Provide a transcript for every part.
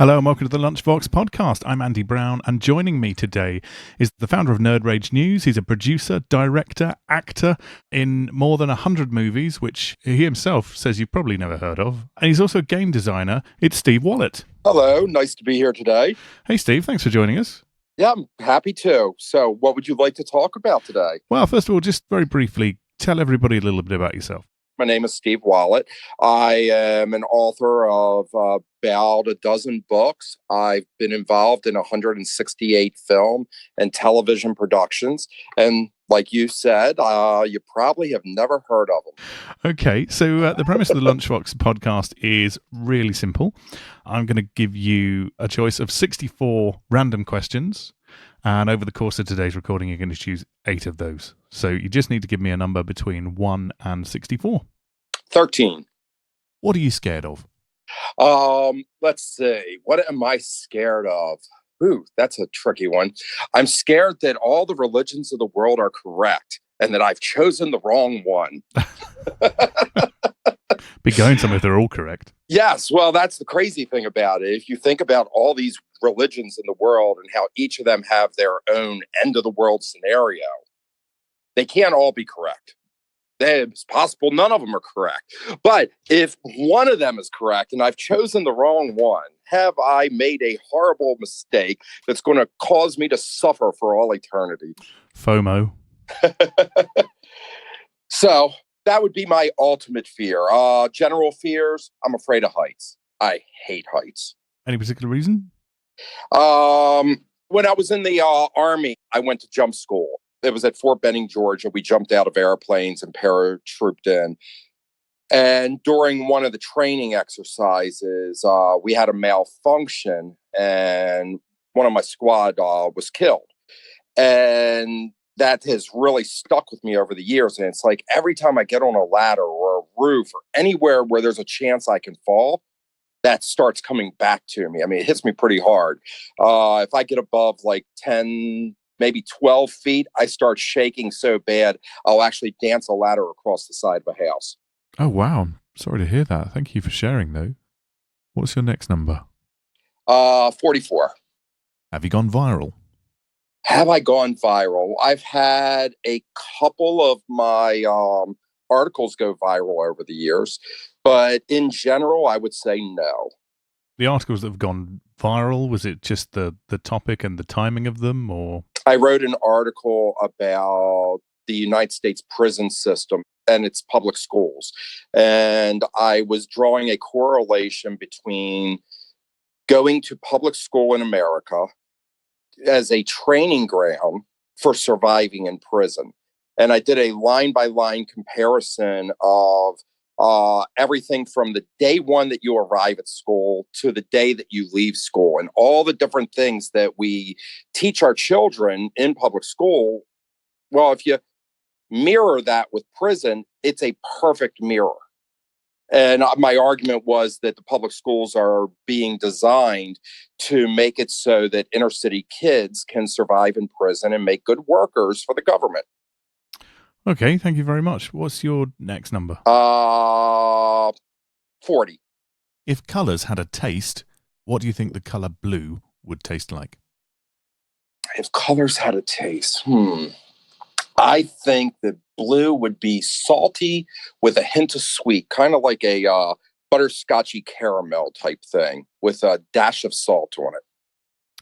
Hello and welcome to the Lunchvox Podcast. I'm Andy Brown, and joining me today is the founder of Nerd Rage News. He's a producer, director, actor in more than 100 movies, which he himself says you've probably never heard of. And he's also a game designer. It's Steve Wollet. Hello, nice to be here today. Hey, Steve, thanks for joining us. Yeah, I'm happy to. So what would you like to talk about today? Well, first of all, just very briefly, tell everybody a little bit about yourself. My name is Steve Wollet. I am an author of about a dozen books. I've been involved in 168 film and television productions. And like you said, you probably have never heard of them. Okay, so the premise of the Lunchvox Podcast is really simple. I'm going to give you a choice of 64 random questions. And over the course of today's recording, you're going to choose 8 of those. So you just need to give me a number between 1 and 64. 13. What are you scared of? Let's see. What am I scared of? Ooh, that's a tricky one. I'm scared that all the religions of the world are correct and that I've chosen the wrong one. Be going somewhere if they're all correct. Yes, well, that's the crazy thing about it. If you think about all these religions in the world and how each of them have their own end of the world scenario, they can't all be correct. It's possible none of them are correct. But if one of them is correct and I've chosen the wrong one, have I made a horrible mistake that's going to cause me to suffer for all eternity? FOMO. So that would be my ultimate fear. General fears, I'm afraid of heights. I hate heights. Any particular reason? When I was in the Army, I went to jump school. It was at Fort Benning, Georgia. We jumped out of airplanes and paratrooped in. And during one of the training exercises, we had a malfunction and one of my squad was killed. And that has really stuck with me over the years. And it's like every time I get on a ladder or a roof or anywhere where there's a chance I can fall, that starts coming back to me. I mean, it hits me pretty hard. If I get above like 10, maybe 12 feet, I start shaking so bad, I'll actually dance a ladder across the side of a house. Oh, wow. Sorry to hear that. Thank you for sharing, though. What's your next number? 44. Have you gone viral? Have I gone viral? I've had a couple of my articles go viral over the years, but in general, I would say no. The articles that have gone viral, was it just the topic and the timing of them, or? I wrote an article about the United States prison system and its public schools. And I was drawing a correlation between going to public school in America as a training ground for surviving in prison. And I did a line-by-line comparison of everything from the day one that you arrive at school to the day that you leave school, and all the different things that we teach our children in public school. Well, if you mirror that with prison, it's a perfect mirror. And my argument was that the public schools are being designed to make it so that inner city kids can survive in prison and make good workers for the government. Okay, thank you very much. What's your next number? 40. If colours had a taste, what do you think the colour blue would taste like? If colors had a taste, I think that blue would be salty with a hint of sweet, kind of like a butterscotchy caramel type thing with a dash of salt on it.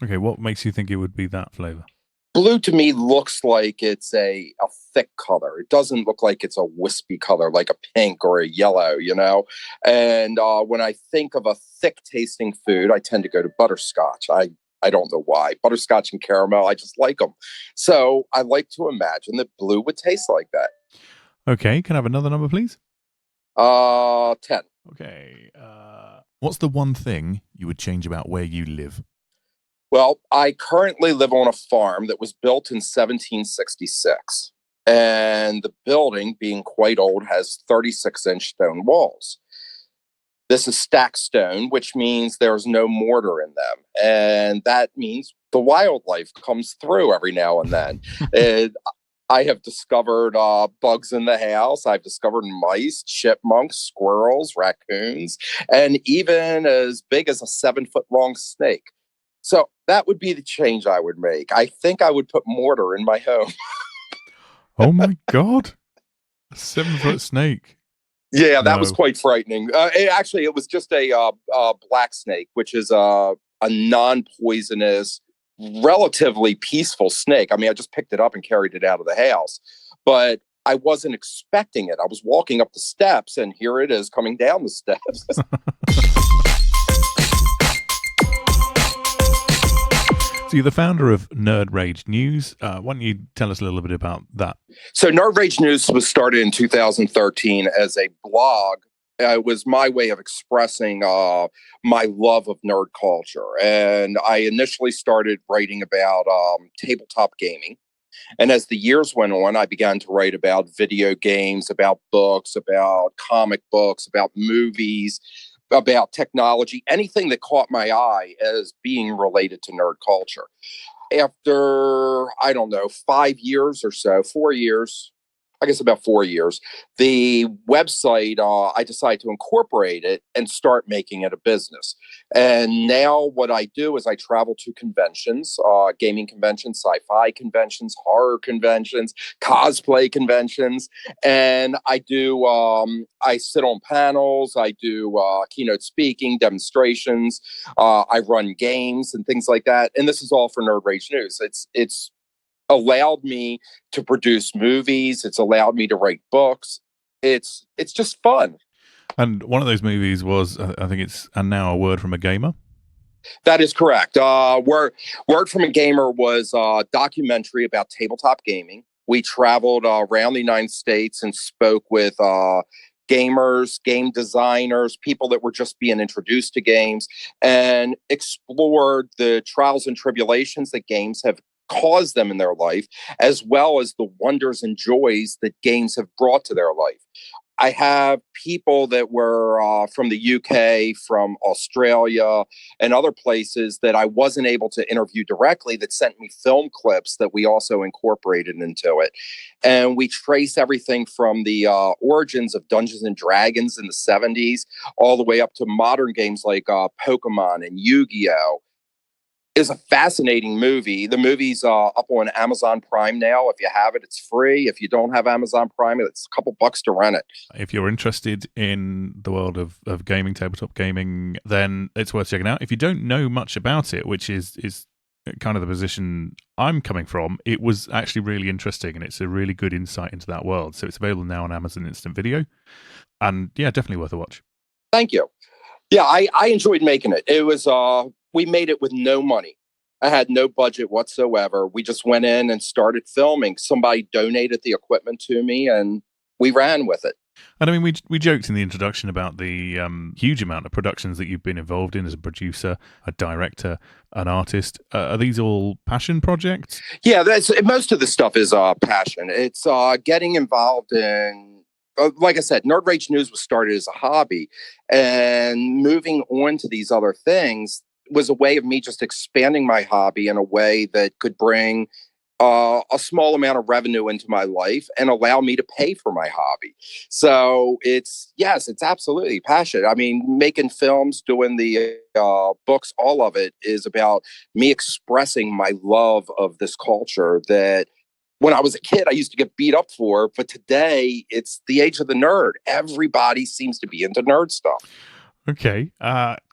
Okay, what makes you think it would be that flavour? Blue to me looks like it's a thick color. It doesn't look like it's a wispy color like a pink or a yellow, you know? And when I think of a thick tasting food, I tend to go to butterscotch. I don't know why. Butterscotch and caramel, I just like them. So I like to imagine that blue would taste like that. Okay, can I have another number, please? 10. Okay. What's the one thing you would change about where you live? Well, I currently live on a farm that was built in 1766. And the building, being quite old, has 36-inch stone walls. This is stacked stone, which means there's no mortar in them. And that means the wildlife comes through every now and then. And I have discovered bugs in the house. I've discovered mice, chipmunks, squirrels, raccoons, and even as big as a 7-foot long snake. So that would be the change I would make. I think I would put mortar in my home. Oh my God. A 7-foot snake. Yeah, that was No. quite frightening. It was just a black snake, which is a non-poisonous, relatively peaceful snake. I mean, I just picked it up and carried it out of the house, but I wasn't expecting it. I was walking up the steps, and here it is coming down the steps. So you're the founder of Nerd Rage News. Why don't you tell us a little bit about that? So Nerd Rage News was started in 2013 as a blog. It was my way of expressing my love of nerd culture. And I initially started writing about tabletop gaming. And as the years went on, I began to write about video games, about books, about comic books, about movies, about technology, anything that caught my eye as being related to nerd culture. After, I don't know, 5 years or so, 4 years, I guess about 4 years, the website, I decided to incorporate it and start making it a business. And now what I do is I travel to conventions, gaming conventions, sci-fi conventions, horror conventions, cosplay conventions. And I sit on panels, I do keynote speaking, demonstrations, I run games and things like that. And this is all for Nerd Rage News. It's allowed me to produce movies. It's allowed me to write books. It's just fun. And one of those movies was, I think it's And Now a Word from a Gamer. That is correct. Word from a Gamer was a documentary about tabletop gaming. We traveled around the United States and spoke with gamers, game designers, people that were just being introduced to games, and explored the trials and tribulations that games have caused them in their life, as well as the wonders and joys that games have brought to their life. I have people that were from the UK, from Australia, and other places that I wasn't able to interview directly that sent me film clips that we also incorporated into it. And we trace everything from the origins of Dungeons and Dragons in the 70s all the way up to modern games like Pokemon and Yu-Gi-Oh! Is a fascinating movie. The movie's up on Amazon Prime now. If you have it, it's free. If you don't have Amazon Prime, it's a couple bucks to rent it. If you're interested in the world of gaming, tabletop gaming, then it's worth checking out. If you don't know much about it, which is kind of the position I'm coming from, it was actually really interesting, and it's a really good insight into that world. So it's available now on Amazon Instant Video. And yeah, definitely worth a watch. Thank you. Yeah, I enjoyed making it. It was we made it with no money. I had no budget whatsoever. We just went in and started filming. Somebody donated the equipment to me, and we ran with it. And I mean, we joked in the introduction about the huge amount of productions that you've been involved in as a producer, a director, an artist. Are these all passion projects? Yeah, most of the stuff is passion. It's getting involved in. Like I said, Nerd Rage News was started as a hobby, and moving on to these other things was a way of me just expanding my hobby in a way that could bring a small amount of revenue into my life and allow me to pay for my hobby. So it's absolutely passion. I mean, making films, doing the books, all of it is about me expressing my love of this culture that when I was a kid, I used to get beat up for, but today it's the age of the nerd. Everybody seems to be into nerd stuff. Okay.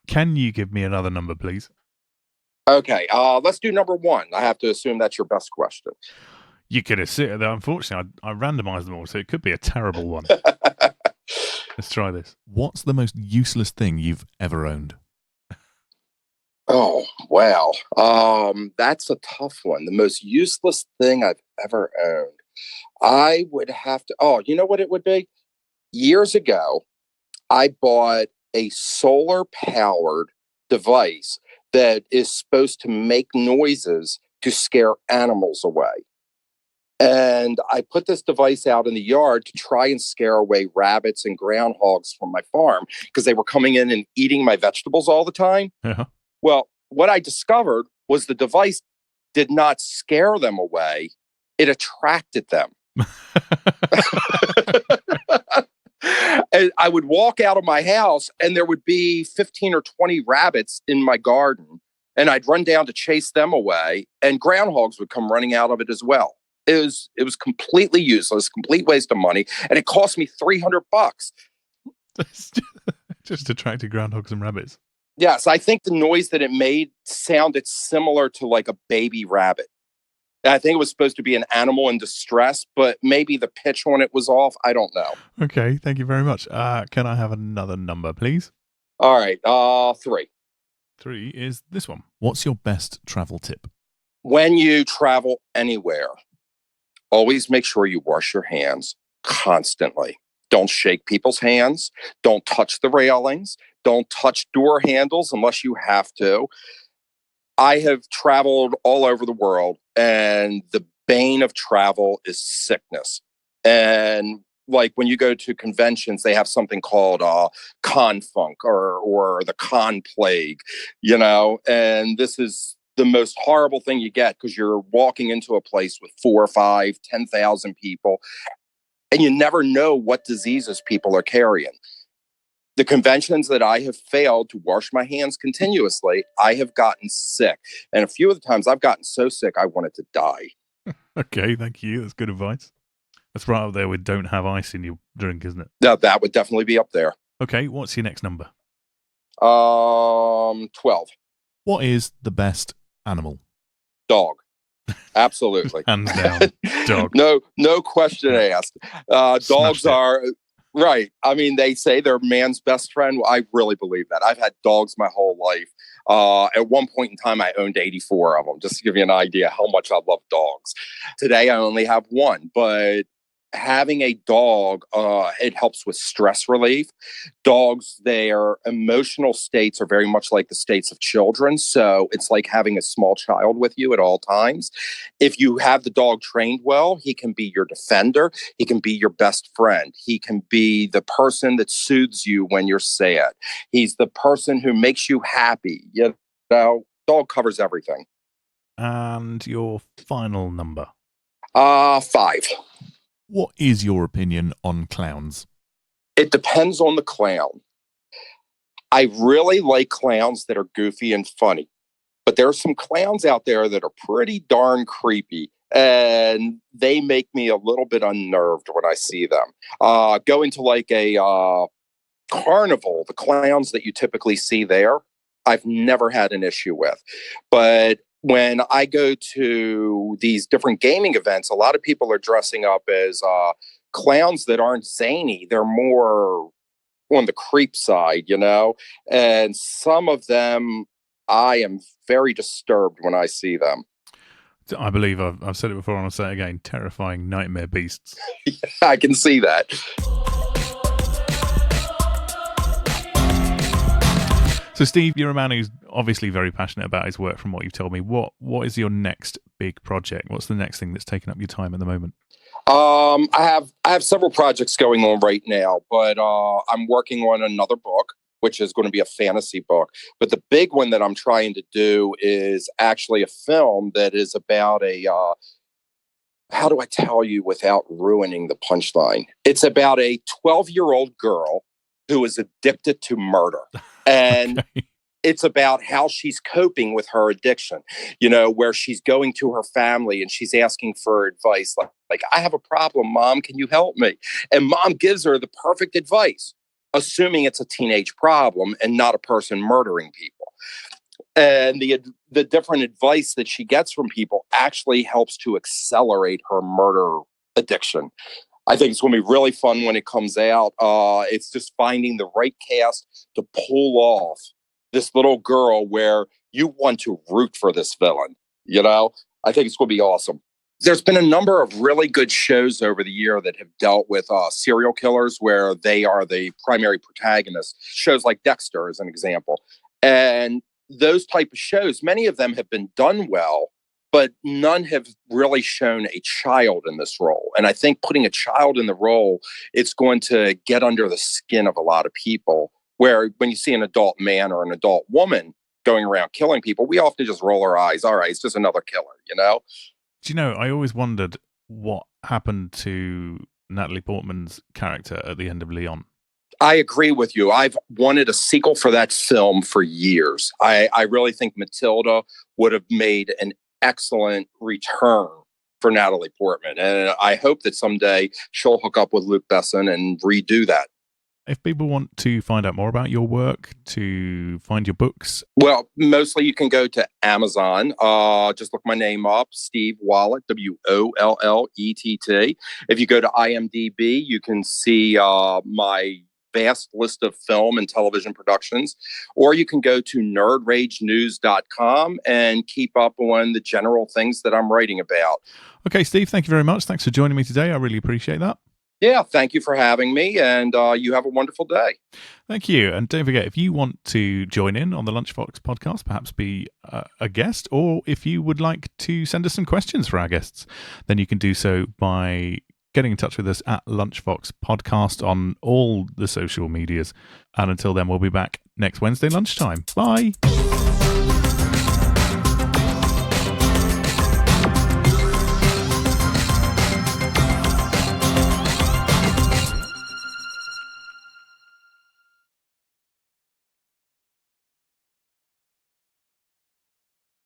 Can you give me another number, please? Okay. Let's do number 1. I have to assume that's your best question. You could assume that. Unfortunately, I randomized them all, so it could be a terrible one. Let's try this. What's the most useless thing you've ever owned? Oh, wow. That's a tough one. The most useless thing I've ever owned. I would have to, you know what it would be? Years ago, I bought a solar powered device that is supposed to make noises to scare animals away. And I put this device out in the yard to try and scare away rabbits and groundhogs from my farm because they were coming in and eating my vegetables all the time. Uh-huh. Well, what I discovered was the device did not scare them away. It attracted them. And I would walk out of my house and there would be 15 or 20 rabbits in my garden. And I'd run down to chase them away, and groundhogs would come running out of it as well. It was completely useless, complete waste of money, and it cost me $300. Just attracted groundhogs and rabbits. Yes, I think the noise that it made sounded similar to like a baby rabbit. I think it was supposed to be an animal in distress, but maybe the pitch on it was off. I don't know. Okay, thank you very much. Can I have another number, please? All right, 3. 3 is this one. What's your best travel tip? When you travel anywhere, always make sure you wash your hands constantly. Don't shake people's hands. Don't touch the railings. Don't touch door handles unless you have to. I have traveled all over the world, and the bane of travel is sickness. And like when you go to conventions, they have something called con funk or the con plague, and this is the most horrible thing you get because you're walking into a place with 4 or 5, 10,000 people, and you never know what diseases people are carrying. The conventions that I have failed to wash my hands continuously, I have gotten sick. And a few of the times I've gotten so sick, I wanted to die. Okay, thank you. That's good advice. That's right up there with don't have ice in your drink, isn't it? No, that would definitely be up there. Okay, what's your next number? 12. What is the best animal? Dog. Absolutely. Hands down, dog. No question asked. Dogs are... Right. I mean, they say they're man's best friend. Well, I really believe that. I've had dogs my whole life. At one point in time, I owned 84 of them, just to give you an idea how much I love dogs. Today, I only have one, but having a dog, it helps with stress relief. Dogs, their emotional states are very much like the states of children. So it's like having a small child with you at all times. If you have the dog trained well, he can be your defender. He can be your best friend. He can be the person that soothes you when you're sad. He's the person who makes you happy. Dog covers everything. And your final number? 5. What is your opinion on clowns? It depends on the clown. I really like clowns that are goofy and funny, but there are some clowns out there that are pretty darn creepy, and they make me a little bit unnerved when I see them. Going to like a carnival, the clowns that you typically see there, I've never had an issue with. But when I go to these different gaming events, a lot of people are dressing up as clowns that aren't zany. They're more on the creep side, and some of them, I am very disturbed when I see them. I believe I've said it before and I'll say it again, terrifying nightmare beasts. I can see that. So, Steve, you're a man who's obviously very passionate about his work from what you've told me. What is your next big project? What's the next thing that's taking up your time at the moment? I have several projects going on right now, but I'm working on another book, which is going to be a fantasy book. But the big one that I'm trying to do is actually a film that is about how do I tell you without ruining the punchline? It's about a 12-year-old girl who is addicted to murder. And okay. It's about how she's coping with her addiction, where she's going to her family and she's asking for advice. Like, I have a problem, Mom, can you help me? And Mom gives her the perfect advice, assuming it's a teenage problem and not a person murdering people. And the different advice that she gets from people actually helps to accelerate her murder addiction. I think it's going to be really fun when it comes out. It's just finding the right cast to pull off this little girl where you want to root for this villain. I think it's going to be awesome. There's been a number of really good shows over the year that have dealt with serial killers where they are the primary protagonists. Shows like Dexter is an example. And those type of shows, many of them have been done well, but none have really shown a child in this role. And I think putting a child in the role, it's going to get under the skin of a lot of people, where when you see an adult man or an adult woman going around killing people, we often just roll our eyes. All right, it's just another killer, Do you know, I always wondered what happened to Natalie Portman's character at the end of Leon. I agree with you. I've wanted a sequel for that film for years. I really think Matilda would have made an excellent return for Natalie Portman. And I hope that someday she'll hook up with Luc Besson and redo that. If people want to find out more about your work, to find your books, well, mostly you can go to Amazon. Just look my name up, Steve Wollet, Wollett. If you go to IMDb, you can see my vast list of film and television productions, or you can go to nerdragenews.com and keep up on the general things that I'm writing about. Okay, Steve, thank you very much. Thanks for joining me today. I really appreciate that. Yeah, thank you for having me, and you have a wonderful day. Thank you. And don't forget, if you want to join in on the Lunchvox podcast, perhaps be a guest, or if you would like to send us some questions for our guests, then you can do so by getting in touch with us at Lunchvox Podcast on all the social medias. And until then, we'll be back next Wednesday lunchtime. Bye.